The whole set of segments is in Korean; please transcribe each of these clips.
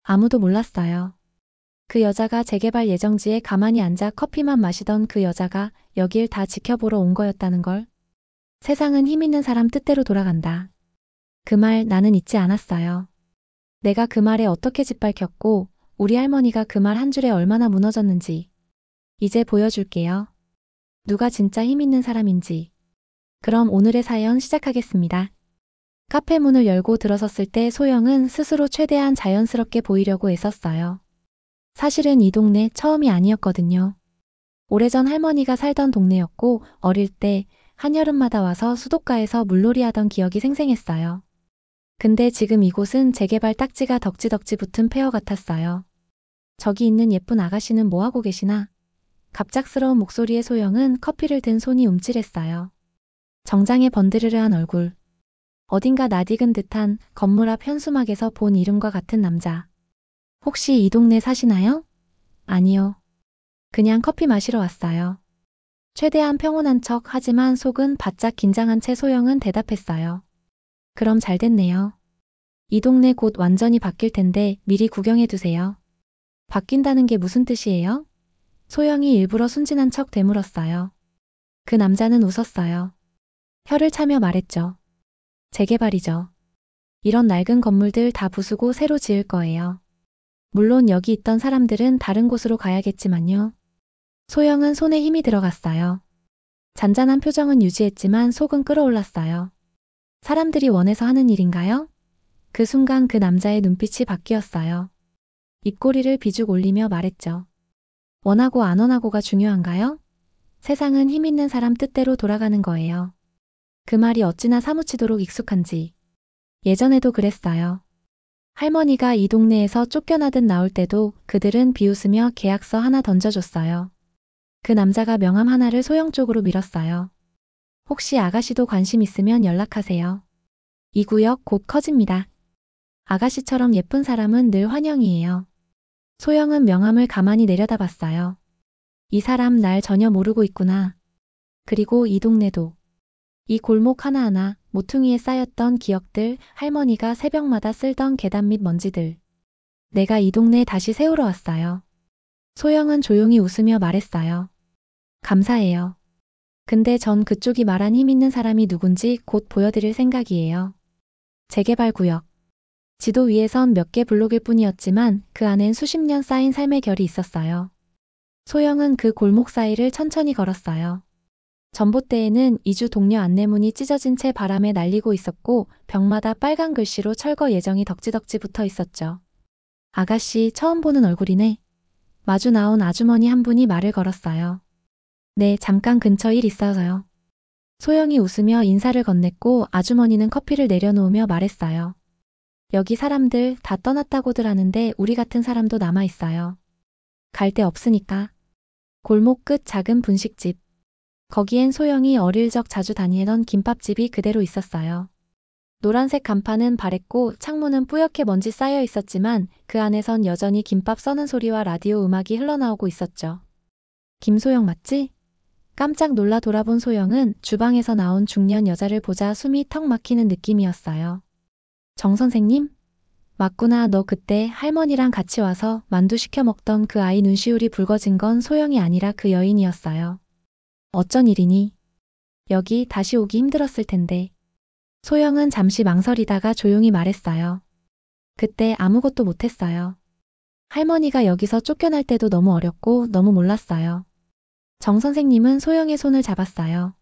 아무도 몰랐어요. 그 여자가 재개발 예정지에 가만히 앉아 커피만 마시던 그 여자가 여길 다 지켜보러 온 거였다는 걸. 세상은 힘 있는 사람 뜻대로 돌아간다. 그 말 나는 잊지 않았어요. 내가 그 말에 어떻게 짓밟혔고 우리 할머니가 그 말 한 줄에 얼마나 무너졌는지. 이제 보여줄게요. 누가 진짜 힘 있는 사람인지. 그럼 오늘의 사연 시작하겠습니다. 카페 문을 열고 들어섰을 때 소영은 스스로 최대한 자연스럽게 보이려고 애썼어요. 사실은 이 동네 처음이 아니었거든요. 오래전 할머니가 살던 동네였고 어릴 때 한여름마다 와서 수도가에서 물놀이 하던 기억이 생생했어요. 근데 지금 이곳은 재개발 딱지가 덕지덕지 붙은 폐허 같았어요. 저기 있는 예쁜 아가씨는 뭐하고 계시나? 갑작스러운 목소리의 소영은 커피를 든 손이 움찔했어요. 정장에 번드르르한 얼굴. 어딘가 낯익은 듯한 건물 앞 현수막에서 본 이름과 같은 남자. 혹시 이 동네 사시나요? 아니요. 그냥 커피 마시러 왔어요. 최대한 평온한 척 하지만 속은 바짝 긴장한 채 소영은 대답했어요. 그럼 잘 됐네요. 이 동네 곧 완전히 바뀔 텐데 미리 구경해 두세요. 바뀐다는 게 무슨 뜻이에요? 소영이 일부러 순진한 척 되물었어요. 그 남자는 웃었어요. 혀를 차며 말했죠. 재개발이죠. 이런 낡은 건물들 다 부수고 새로 지을 거예요. 물론 여기 있던 사람들은 다른 곳으로 가야겠지만요. 소영은 손에 힘이 들어갔어요. 잔잔한 표정은 유지했지만 속은 끓어올랐어요. 사람들이 원해서 하는 일인가요? 그 순간 그 남자의 눈빛이 바뀌었어요. 입꼬리를 비죽 올리며 말했죠. 원하고 안 원하고가 중요한가요? 세상은 힘 있는 사람 뜻대로 돌아가는 거예요. 그 말이 어찌나 사무치도록 익숙한지. 예전에도 그랬어요. 할머니가 이 동네에서 쫓겨나듯 나올 때도 그들은 비웃으며 계약서 하나 던져줬어요. 그 남자가 명함 하나를 소영 쪽으로 밀었어요. 혹시 아가씨도 관심 있으면 연락하세요. 이 구역 곧 커집니다. 아가씨처럼 예쁜 사람은 늘 환영이에요. 소영은 명함을 가만히 내려다봤어요. 이 사람 날 전혀 모르고 있구나. 그리고 이 동네도. 이 골목 하나하나 모퉁이에 쌓였던 기억들, 할머니가 새벽마다 쓸던 계단 밑 먼지들. 내가 이 동네에 다시 세우러 왔어요. 소영은 조용히 웃으며 말했어요. 감사해요. 근데 전 그쪽이 말한 힘 있는 사람이 누군지 곧 보여드릴 생각이에요. 재개발 구역. 지도 위에선 몇 개 블록일 뿐이었지만 그 안엔 수십 년 쌓인 삶의 결이 있었어요. 소영은 그 골목 사이를 천천히 걸었어요. 전봇대에는 이주 동료 안내문이 찢어진 채 바람에 날리고 있었고 벽마다 빨간 글씨로 철거 예정이 덕지덕지 붙어 있었죠. 아가씨 처음 보는 얼굴이네. 마주 나온 아주머니 한 분이 말을 걸었어요. 네, 잠깐 근처 일 있어서요. 소영이 웃으며 인사를 건넸고 아주머니는 커피를 내려놓으며 말했어요. 여기 사람들 다 떠났다고들 하는데 우리 같은 사람도 남아있어요. 갈 데 없으니까. 골목 끝 작은 분식집. 거기엔 소영이 어릴 적 자주 다니던 김밥집이 그대로 있었어요. 노란색 간판은 바랬고 창문은 뿌옇게 먼지 쌓여 있었지만 그 안에선 여전히 김밥 써는 소리와 라디오 음악이 흘러나오고 있었죠. 김소영 맞지? 깜짝 놀라 돌아본 소영은 주방에서 나온 중년 여자를 보자 숨이 턱 막히는 느낌이었어요. 정 선생님? 맞구나. 너 그때 할머니랑 같이 와서 만두 시켜 먹던 그 아이 눈시울이 붉어진 건 소영이 아니라 그 여인이었어요. 어쩐 일이니? 여기 다시 오기 힘들었을 텐데. 소영은 잠시 망설이다가 조용히 말했어요. 그때 아무것도 못했어요. 할머니가 여기서 쫓겨날 때도 너무 어렸고 너무 몰랐어요. 정 선생님은 소영의 손을 잡았어요.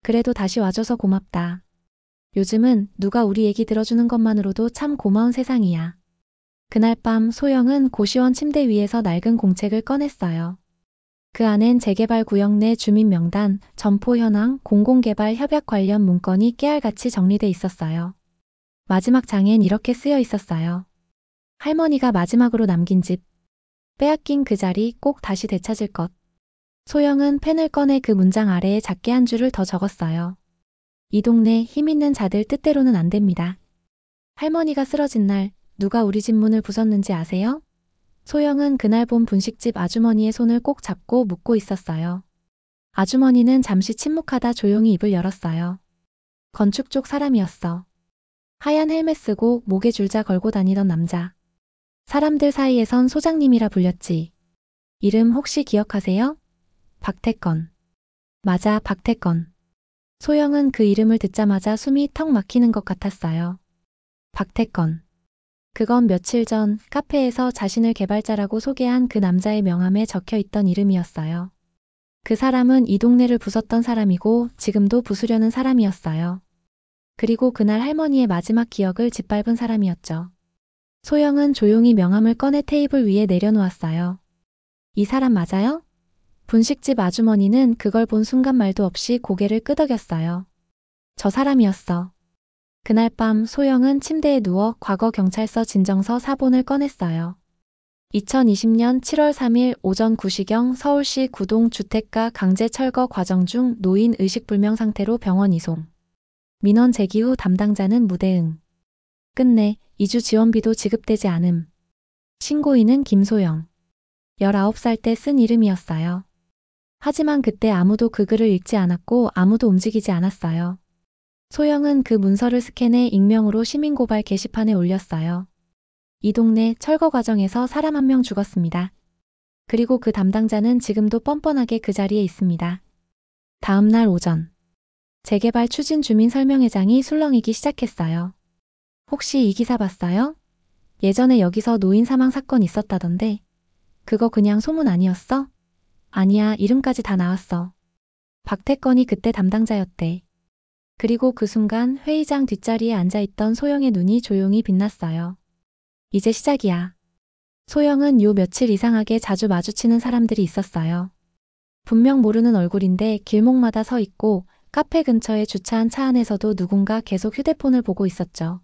그래도 다시 와줘서 고맙다. 요즘은 누가 우리 얘기 들어주는 것만으로도 참 고마운 세상이야. 그날 밤 소영은 고시원 침대 위에서 낡은 공책을 꺼냈어요. 그 안엔 재개발 구역 내 주민 명단, 점포 현황, 공공개발 협약 관련 문건이 깨알같이 정리돼 있었어요. 마지막 장엔 이렇게 쓰여 있었어요. 할머니가 마지막으로 남긴 집. 빼앗긴 그 자리 꼭 다시 되찾을 것. 소영은 펜을 꺼내 그 문장 아래에 작게 한 줄을 더 적었어요. 이 동네 힘 있는 자들 뜻대로는 안 됩니다. 할머니가 쓰러진 날 누가 우리 집 문을 부쉈는지 아세요? 소영은 그날 본 분식집 아주머니의 손을 꼭 잡고 묻고 있었어요. 아주머니는 잠시 침묵하다 조용히 입을 열었어요. 건축 쪽 사람이었어. 하얀 헬멧 쓰고 목에 줄자 걸고 다니던 남자. 사람들 사이에선 소장님이라 불렸지. 이름 혹시 기억하세요? 박태건. 맞아, 박태건. 소영은 그 이름을 듣자마자 숨이 턱 막히는 것 같았어요. 박태건. 그건 며칠 전 카페에서 자신을 개발자라고 소개한 그 남자의 명함에 적혀 있던 이름이었어요. 그 사람은 이 동네를 부쉈던 사람이고 지금도 부수려는 사람이었어요. 그리고 그날 할머니의 마지막 기억을 짓밟은 사람이었죠. 소영은 조용히 명함을 꺼내 테이블 위에 내려놓았어요. 이 사람 맞아요? 분식집 아주머니는 그걸 본 순간 말도 없이 고개를 끄덕였어요. 저 사람이었어. 그날 밤 소영은 침대에 누워 과거 경찰서 진정서 사본을 꺼냈어요. 2020년 7월 3일 오전 9시경 서울시 구동 주택가 강제 철거 과정 중 노인 의식불명 상태로 병원 이송. 민원 제기 후 담당자는 무대응. 끝내 이주 지원비도 지급되지 않음. 신고인은 김소영. 19살 때 쓴 이름이었어요. 하지만 그때 아무도 그 글을 읽지 않았고 아무도 움직이지 않았어요. 소영은 그 문서를 스캔해 익명으로 시민고발 게시판에 올렸어요. 이 동네 철거 과정에서 사람 한 명 죽었습니다. 그리고 그 담당자는 지금도 뻔뻔하게 그 자리에 있습니다. 다음 날 오전. 재개발 추진 주민 설명회장이 술렁이기 시작했어요. 혹시 이 기사 봤어요? 예전에 여기서 노인 사망 사건 있었다던데. 그거 그냥 소문 아니었어? 아니야, 이름까지 다 나왔어. 박태건이 그때 담당자였대. 그리고 그 순간 회의장 뒷자리에 앉아있던 소영의 눈이 조용히 빛났어요. 이제 시작이야. 소영은 요 며칠 이상하게 자주 마주치는 사람들이 있었어요. 분명 모르는 얼굴인데 길목마다 서 있고 카페 근처에 주차한 차 안에서도 누군가 계속 휴대폰을 보고 있었죠.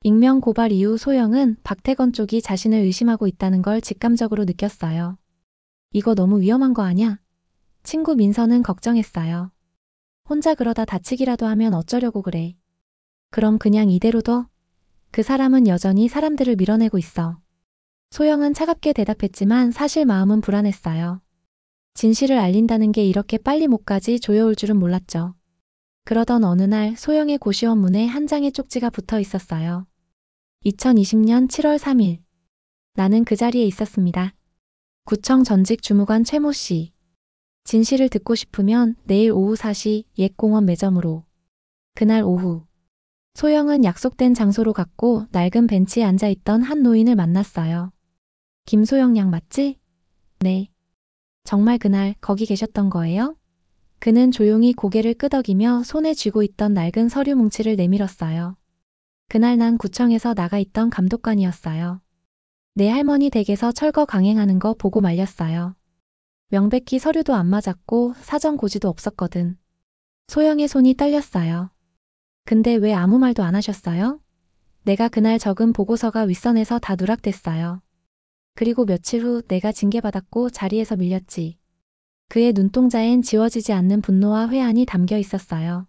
익명 고발 이후 소영은 박태건 쪽이 자신을 의심하고 있다는 걸 직감적으로 느꼈어요. 이거 너무 위험한 거 아냐? 친구 민서는 걱정했어요. 혼자 그러다 다치기라도 하면 어쩌려고 그래. 그럼 그냥 이대로 둬? 그 사람은 여전히 사람들을 밀어내고 있어. 소영은 차갑게 대답했지만 사실 마음은 불안했어요. 진실을 알린다는 게 이렇게 빨리 목까지 조여올 줄은 몰랐죠. 그러던 어느 날 소영의 고시원 문에 한 장의 쪽지가 붙어 있었어요. 2020년 7월 3일. 나는 그 자리에 있었습니다. 구청 전직 주무관 최모 씨. 진실을 듣고 싶으면 내일 오후 4시 옛 공원 매점으로. 그날 오후. 소영은 약속된 장소로 갔고 낡은 벤치에 앉아있던 한 노인을 만났어요. 김소영 양 맞지? 네. 정말 그날 거기 계셨던 거예요? 그는 조용히 고개를 끄덕이며 손에 쥐고 있던 낡은 서류 뭉치를 내밀었어요. 그날 난 구청에서 나가 있던 감독관이었어요. 내 할머니 댁에서 철거 강행하는 거 보고 말렸어요. 명백히 서류도 안 맞았고 사전 고지도 없었거든. 소영의 손이 떨렸어요. 근데 왜 아무 말도 안 하셨어요? 내가 그날 적은 보고서가 윗선에서 다 누락됐어요. 그리고 며칠 후 내가 징계받았고 자리에서 밀렸지. 그의 눈동자엔 지워지지 않는 분노와 회한이 담겨 있었어요.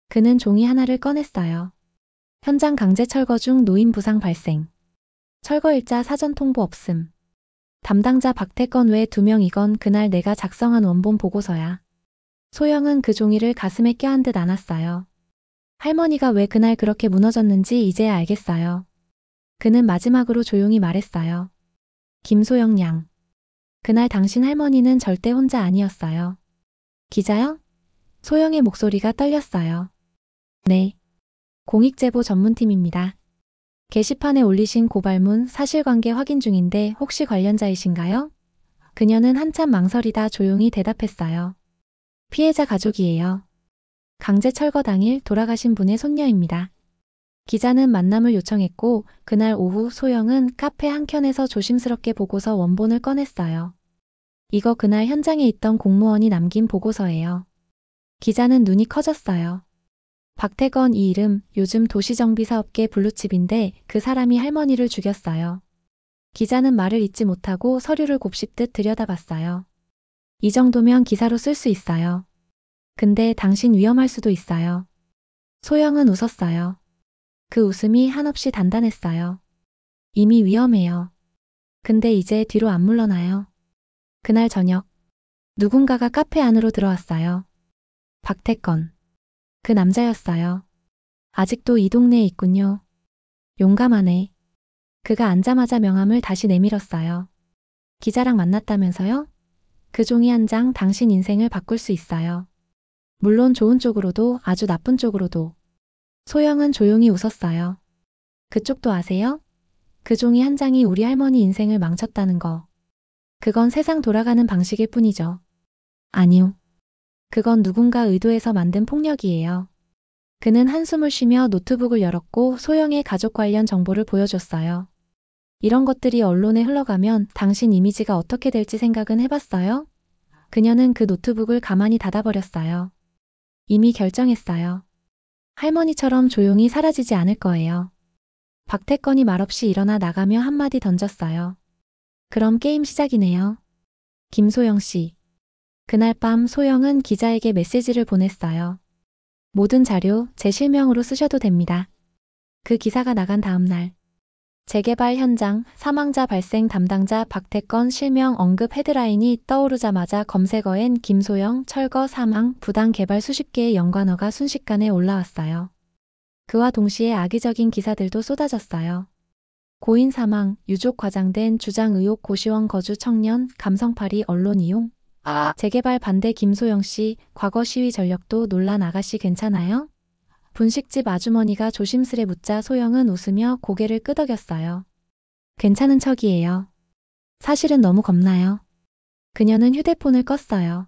그는 종이 하나를 꺼냈어요. 현장 강제 철거 중 노인 부상 발생. 철거일자 사전 통보 없음. 담당자 박태건 외 2명 이건 그날 내가 작성한 원본 보고서야. 소영은 그 종이를 가슴에 껴안 듯 안았어요. 할머니가 왜 그날 그렇게 무너졌는지 이제야 알겠어요. 그는 마지막으로 조용히 말했어요. 김소영 양. 그날 당신 할머니는 절대 혼자 아니었어요. 기자요? 소영의 목소리가 떨렸어요. 네. 공익제보 전문팀입니다. 게시판에 올리신 고발문 사실관계 확인 중인데 혹시 관련자이신가요? 그녀는 한참 망설이다 조용히 대답했어요. 피해자 가족이에요. 강제 철거 당일 돌아가신 분의 손녀입니다. 기자는 만남을 요청했고 그날 오후 소영은 카페 한켠에서 조심스럽게 보고서 원본을 꺼냈어요. 이거 그날 현장에 있던 공무원이 남긴 보고서예요. 기자는 눈이 커졌어요. 박태건 이 이름 요즘 도시정비사업계 블루칩인데 그 사람이 할머니를 죽였어요. 기자는 말을 잇지 못하고 서류를 곱씹듯 들여다봤어요. 이 정도면 기사로 쓸 수 있어요. 근데 당신 위험할 수도 있어요. 소영은 웃었어요. 그 웃음이 한없이 단단했어요. 이미 위험해요. 근데 이제 뒤로 안 물러나요. 그날 저녁 누군가가 카페 안으로 들어왔어요. 박태건. 그 남자였어요. 아직도 이 동네에 있군요. 용감하네. 그가 앉자마자 명함을 다시 내밀었어요. 기자랑 만났다면서요? 그 종이 한 장 당신 인생을 바꿀 수 있어요. 물론 좋은 쪽으로도 아주 나쁜 쪽으로도. 소영은 조용히 웃었어요. 그쪽도 아세요? 그 종이 한 장이 우리 할머니 인생을 망쳤다는 거. 그건 세상 돌아가는 방식일 뿐이죠. 아니요. 그건 누군가 의도해서 만든 폭력이에요. 그는 한숨을 쉬며 노트북을 열었고 소영의 가족 관련 정보를 보여줬어요. 이런 것들이 언론에 흘러가면 당신 이미지가 어떻게 될지 생각은 해봤어요? 그녀는 그 노트북을 가만히 닫아버렸어요. 이미 결정했어요. 할머니처럼 조용히 사라지지 않을 거예요. 박태건이 말없이 일어나 나가며 한마디 던졌어요. 그럼 게임 시작이네요. 김소영 씨. 그날 밤 소영은 기자에게 메시지를 보냈어요. 모든 자료 제 실명으로 쓰셔도 됩니다. 그 기사가 나간 다음 날. 재개발 현장, 사망자 발생 담당자 박태건 실명 언급 헤드라인이 떠오르자마자 검색어엔 김소영, 철거 사망, 부당 개발 수십 개의 연관어가 순식간에 올라왔어요. 그와 동시에 악의적인 기사들도 쏟아졌어요. 고인 사망, 유족 과장된 주장 의혹 고시원 거주 청년, 감성팔이 언론 이용, 재개발 반대 김소영 씨, 과거 시위 전력도 논란 아가씨 괜찮아요? 분식집 아주머니가 조심스레 묻자 소영은 웃으며 고개를 끄덕였어요. 괜찮은 척이에요. 사실은 너무 겁나요. 그녀는 휴대폰을 껐어요.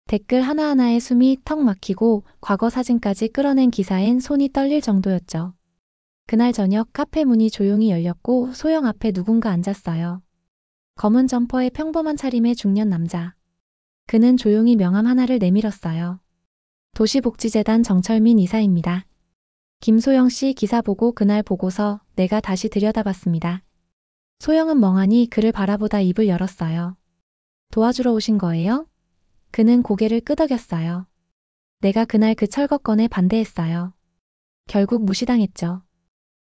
댓글 하나하나에 숨이 턱 막히고 과거 사진까지 끌어낸 기사엔 손이 떨릴 정도였죠. 그날 저녁 카페 문이 조용히 열렸고 소영 앞에 누군가 앉았어요. 검은 점퍼에 평범한 차림의 중년 남자. 그는 조용히 명함 하나를 내밀었어요. 도시복지재단 정철민 이사입니다. 김소영 씨 기사 보고 그날 보고서 내가 다시 들여다봤습니다. 소영은 멍하니 그를 바라보다 입을 열었어요. 도와주러 오신 거예요? 그는 고개를 끄덕였어요. 내가 그날 그 철거건에 반대했어요. 결국 무시당했죠.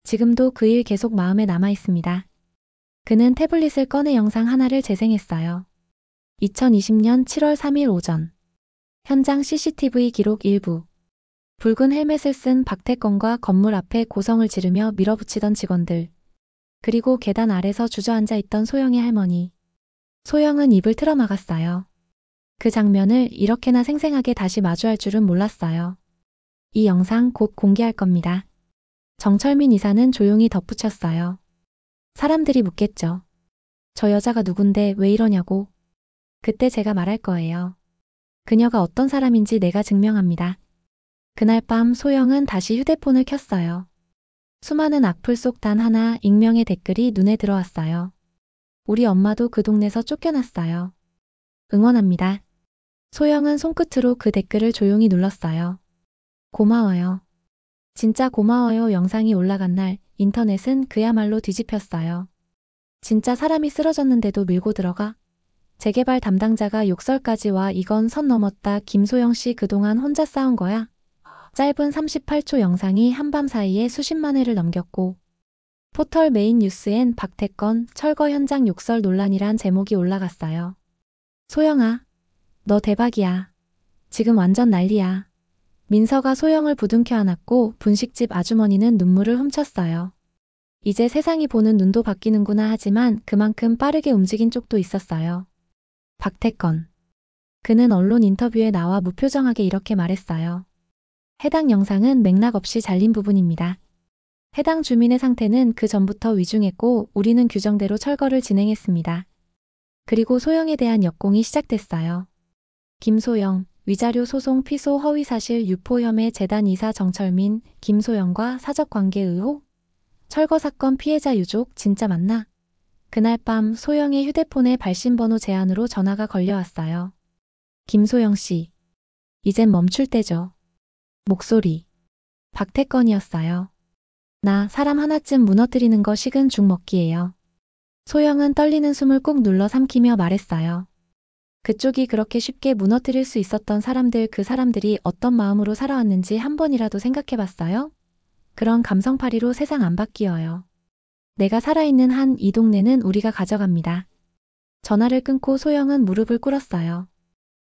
지금도 그 일 계속 마음에 남아 있습니다. 그는 태블릿을 꺼내 영상 하나를 재생했어요. 2020년 7월 3일 오전. 현장 CCTV 기록 일부. 붉은 헬멧을 쓴 박태건과 건물 앞에 고성을 지르며 밀어붙이던 직원들. 그리고 계단 아래서 주저앉아 있던 소영의 할머니. 소영은 입을 틀어막았어요. 그 장면을 이렇게나 생생하게 다시 마주할 줄은 몰랐어요. 이 영상 곧 공개할 겁니다. 정철민 이사는 조용히 덧붙였어요. 사람들이 묻겠죠. 저 여자가 누군데 왜 이러냐고. 그때 제가 말할 거예요. 그녀가 어떤 사람인지 내가 증명합니다. 그날 밤 소영은 다시 휴대폰을 켰어요. 수많은 악플 속 단 하나 익명의 댓글이 눈에 들어왔어요. 우리 엄마도 그 동네에서 쫓겨났어요. 응원합니다. 소영은 손끝으로 그 댓글을 조용히 눌렀어요. 고마워요. 진짜 고마워요. 영상이 올라간 날 인터넷은 그야말로 뒤집혔어요. 진짜 사람이 쓰러졌는데도 밀고 들어가? 재개발 담당자가 욕설까지 와 이건 선 넘었다. 김소영 씨 그동안 혼자 싸운 거야? 짧은 38초 영상이 한밤 사이에 수십만 회를 넘겼고 포털 메인 뉴스엔 박태건 철거 현장 욕설 논란이란 제목이 올라갔어요. 소영아, 너 대박이야. 지금 완전 난리야. 민서가 소영을 부둥켜 안았고 분식집 아주머니는 눈물을 훔쳤어요. 이제 세상이 보는 눈도 바뀌는구나 하지만 그만큼 빠르게 움직인 쪽도 있었어요. 박태건. 그는 언론 인터뷰에 나와 무표정하게 이렇게 말했어요. 해당 영상은 맥락 없이 잘린 부분입니다. 해당 주민의 상태는 그 전부터 위중했고 우리는 규정대로 철거를 진행했습니다. 그리고 소영에 대한 역공이 시작됐어요. 김소영, 위자료 소송 피소 허위사실 유포 혐의 재단 이사 정철민, 김소영과 사적관계 의혹? 철거 사건 피해자 유족 진짜 맞나? 그날 밤 소영의 휴대폰에 발신번호 제한으로 전화가 걸려왔어요. 김소영 씨. 이젠 멈출 때죠. 목소리. 박태건이었어요. 나 사람 하나쯤 무너뜨리는 거 식은 죽 먹기예요. 소영은 떨리는 숨을 꾹 눌러 삼키며 말했어요. 그쪽이 그렇게 쉽게 무너뜨릴 수 있었던 사람들 그 사람들이 어떤 마음으로 살아왔는지 한 번이라도 생각해봤어요? 그런 감성파리로 세상 안 바뀌어요. 내가 살아있는 한 이 동네는 우리가 가져갑니다. 전화를 끊고 소영은 무릎을 꿇었어요.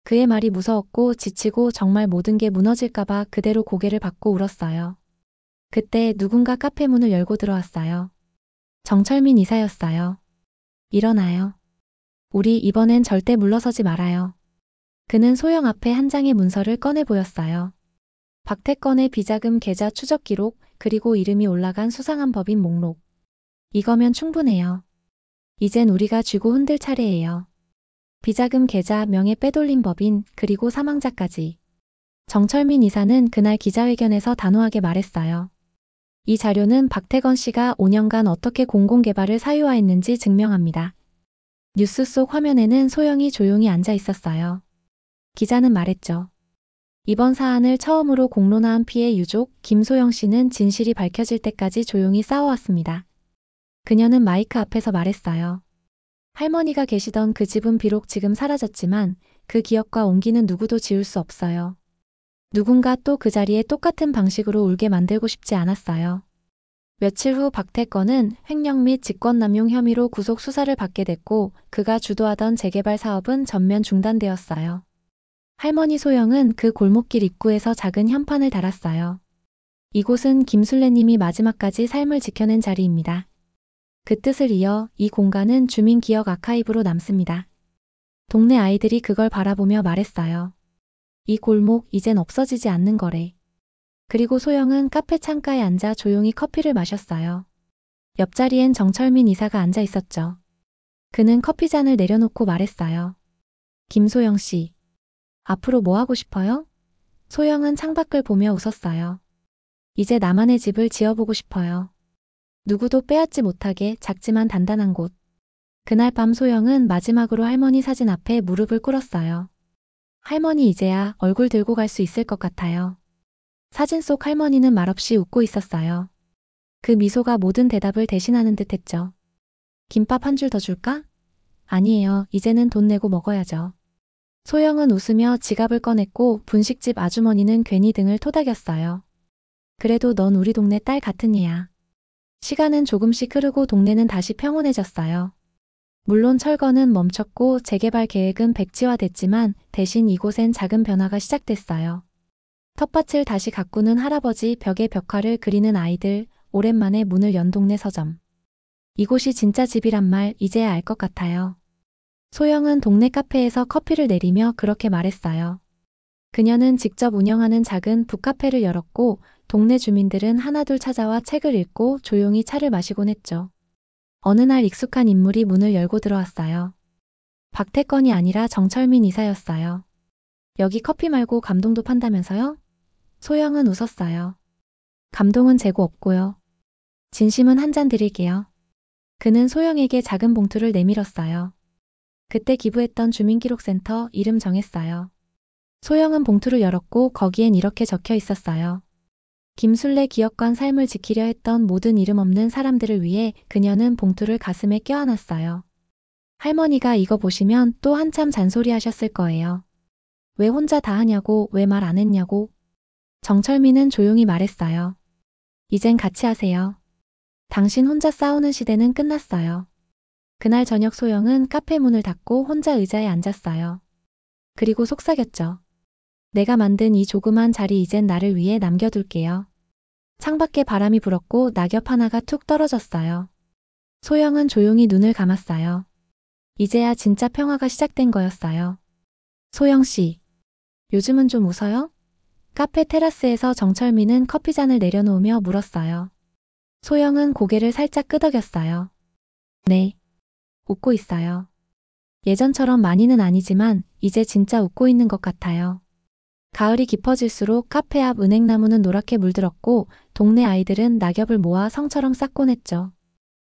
그의 말이 무서웠고 지치고 정말 모든 게 무너질까봐 그대로 고개를 받고 울었어요. 그때 누군가 카페 문을 열고 들어왔어요. 정철민 이사였어요. 일어나요. 우리 이번엔 절대 물러서지 말아요. 그는 소영 앞에 한 장의 문서를 꺼내 보였어요. 박태건의 비자금 계좌 추적 기록, 그리고 이름이 올라간 수상한 법인 목록. 이거면 충분해요. 이젠 우리가 쥐고 흔들 차례예요. 비자금 계좌, 명예 빼돌림 법인, 그리고 사망자까지. 정철민 이사는 그날 기자회견에서 단호하게 말했어요. 이 자료는 박태건 씨가 5년간 어떻게 공공개발을 사유화했는지 증명합니다. 뉴스 속 화면에는 소영이 조용히 앉아 있었어요. 기자는 말했죠. 이번 사안을 처음으로 공론화한 피해 유족 김소영 씨는 진실이 밝혀질 때까지 조용히 싸워왔습니다. 그녀는 마이크 앞에서 말했어요. 할머니가 계시던 그 집은 비록 지금 사라졌지만 그 기억과 온기는 누구도 지울 수 없어요. 누군가 또 그 자리에 똑같은 방식으로 울게 만들고 싶지 않았어요. 며칠 후 박태건은 횡령 및 직권남용 혐의로 구속 수사를 받게 됐고 그가 주도하던 재개발 사업은 전면 중단되었어요. 할머니 소영은 그 골목길 입구에서 작은 현판을 달았어요. 이곳은 김술래님이 마지막까지 삶을 지켜낸 자리입니다. 그 뜻을 이어 이 공간은 주민기억 아카이브로 남습니다. 동네 아이들이 그걸 바라보며 말했어요. 이 골목 이젠 없어지지 않는 거래. 그리고 소영은 카페 창가에 앉아 조용히 커피를 마셨어요. 옆자리엔 정철민 이사가 앉아 있었죠. 그는 커피잔을 내려놓고 말했어요. 김소영 씨, 앞으로 뭐 하고 싶어요? 소영은 창밖을 보며 웃었어요. 이제 나만의 집을 지어보고 싶어요. 누구도 빼앗지 못하게 작지만 단단한 곳. 그날 밤 소영은 마지막으로 할머니 사진 앞에 무릎을 꿇었어요. 할머니 이제야 얼굴 들고 갈 수 있을 것 같아요. 사진 속 할머니는 말없이 웃고 있었어요. 그 미소가 모든 대답을 대신하는 듯 했죠. 김밥 한 줄 더 줄까? 아니에요. 이제는 돈 내고 먹어야죠. 소영은 웃으며 지갑을 꺼냈고 분식집 아주머니는 괜히 등을 토닥였어요. 그래도 넌 우리 동네 딸 같은 애야. 시간은 조금씩 흐르고 동네는 다시 평온해졌어요. 물론 철거는 멈췄고 재개발 계획은 백지화됐지만 대신 이곳엔 작은 변화가 시작됐어요. 텃밭을 다시 가꾸는 할아버지, 벽에 벽화를 그리는 아이들, 오랜만에 문을 연 동네 서점. 이곳이 진짜 집이란 말 이제야 알 것 같아요. 소영은 동네 카페에서 커피를 내리며 그렇게 말했어요. 그녀는 직접 운영하는 작은 북카페를 열었고 동네 주민들은 하나둘 찾아와 책을 읽고 조용히 차를 마시곤 했죠. 어느 날 익숙한 인물이 문을 열고 들어왔어요. 박태건이 아니라 정철민 이사였어요. 여기 커피 말고 감동도 판다면서요? 소영은 웃었어요. 감동은 재고 없고요. 진심은 한 잔 드릴게요. 그는 소영에게 작은 봉투를 내밀었어요. 그때 기부했던 주민기록센터 이름 정했어요. 소영은 봉투를 열었고 거기엔 이렇게 적혀 있었어요. 김술래 기업관 삶을 지키려 했던 모든 이름 없는 사람들을 위해 그녀는 봉투를 가슴에 껴안았어요. 할머니가 이거 보시면 또 한참 잔소리하셨을 거예요. 왜 혼자 다 하냐고, 왜 말 안 했냐고. 정철민은 조용히 말했어요. 이젠 같이 하세요. 당신 혼자 싸우는 시대는 끝났어요. 그날 저녁 소영은 카페 문을 닫고 혼자 의자에 앉았어요. 그리고 속삭였죠. 내가 만든 이 조그만 자리 이젠 나를 위해 남겨둘게요. 창밖에 바람이 불었고 낙엽 하나가 툭 떨어졌어요. 소영은 조용히 눈을 감았어요. 이제야 진짜 평화가 시작된 거였어요. 소영 씨, 요즘은 좀 웃어요? 카페 테라스에서 정철민은 커피잔을 내려놓으며 물었어요. 소영은 고개를 살짝 끄덕였어요. 네. 웃고 있어요. 예전처럼 많이는 아니지만 이제 진짜 웃고 있는 것 같아요. 가을이 깊어질수록 카페 앞 은행나무는 노랗게 물들었고 동네 아이들은 낙엽을 모아 성처럼 쌓곤 했죠.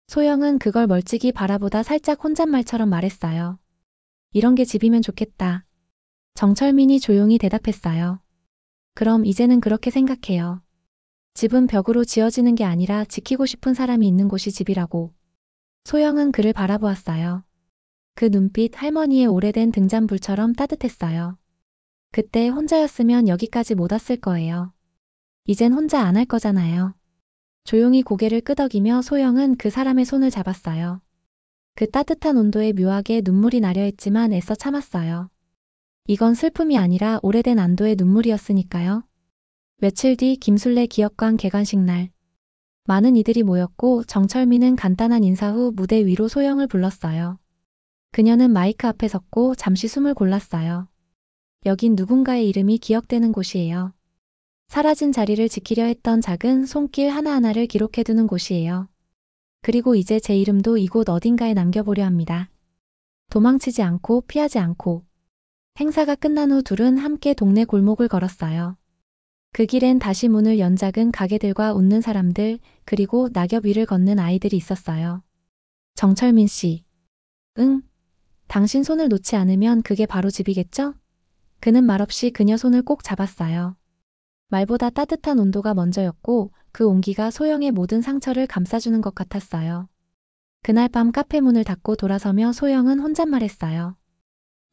소영은 그걸 멀찍이 바라보다 살짝 혼잣말처럼 말했어요. 이런 게 집이면 좋겠다. 정철민이 조용히 대답했어요. 그럼 이제는 그렇게 생각해요. 집은 벽으로 지어지는 게 아니라 지키고 싶은 사람이 있는 곳이 집이라고. 소영은 그를 바라보았어요. 그 눈빛 할머니의 오래된 등잔불처럼 따뜻했어요. 그때 혼자였으면 여기까지 못 왔을 거예요. 이젠 혼자 안 할 거잖아요. 조용히 고개를 끄덕이며 소영은 그 사람의 손을 잡았어요. 그 따뜻한 온도에 묘하게 눈물이 나려 했지만 애써 참았어요. 이건 슬픔이 아니라 오래된 안도의 눈물이었으니까요. 며칠 뒤 김술래 기업관 개관식 날. 많은 이들이 모였고 정철민은 간단한 인사 후 무대 위로 소영을 불렀어요. 그녀는 마이크 앞에 섰고 잠시 숨을 골랐어요. 여긴 누군가의 이름이 기억되는 곳이에요. 사라진 자리를 지키려 했던 작은 손길 하나하나를 기록해두는 곳이에요. 그리고 이제 제 이름도 이곳 어딘가에 남겨보려 합니다. 도망치지 않고 피하지 않고. 행사가 끝난 후 둘은 함께 동네 골목을 걸었어요. 그 길엔 다시 문을 연 작은 가게들과 웃는 사람들, 그리고 낙엽 위를 걷는 아이들이 있었어요. 정철민 씨. 응. 당신 손을 놓지 않으면 그게 바로 집이겠죠? 그는 말없이 그녀 손을 꼭 잡았어요. 말보다 따뜻한 온도가 먼저였고 그 온기가 소영의 모든 상처를 감싸주는 것 같았어요. 그날 밤 카페 문을 닫고 돌아서며 소영은 혼잣말했어요.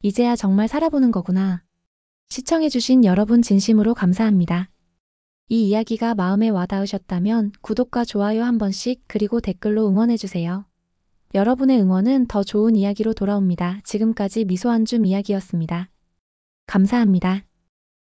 이제야 정말 살아보는 거구나. 시청해주신 여러분 진심으로 감사합니다. 이 이야기가 마음에 와닿으셨다면 구독과 좋아요 한 번씩 그리고 댓글로 응원해주세요. 여러분의 응원은 더 좋은 이야기로 돌아옵니다. 지금까지 미소 한 줌 이야기였습니다. 감사합니다.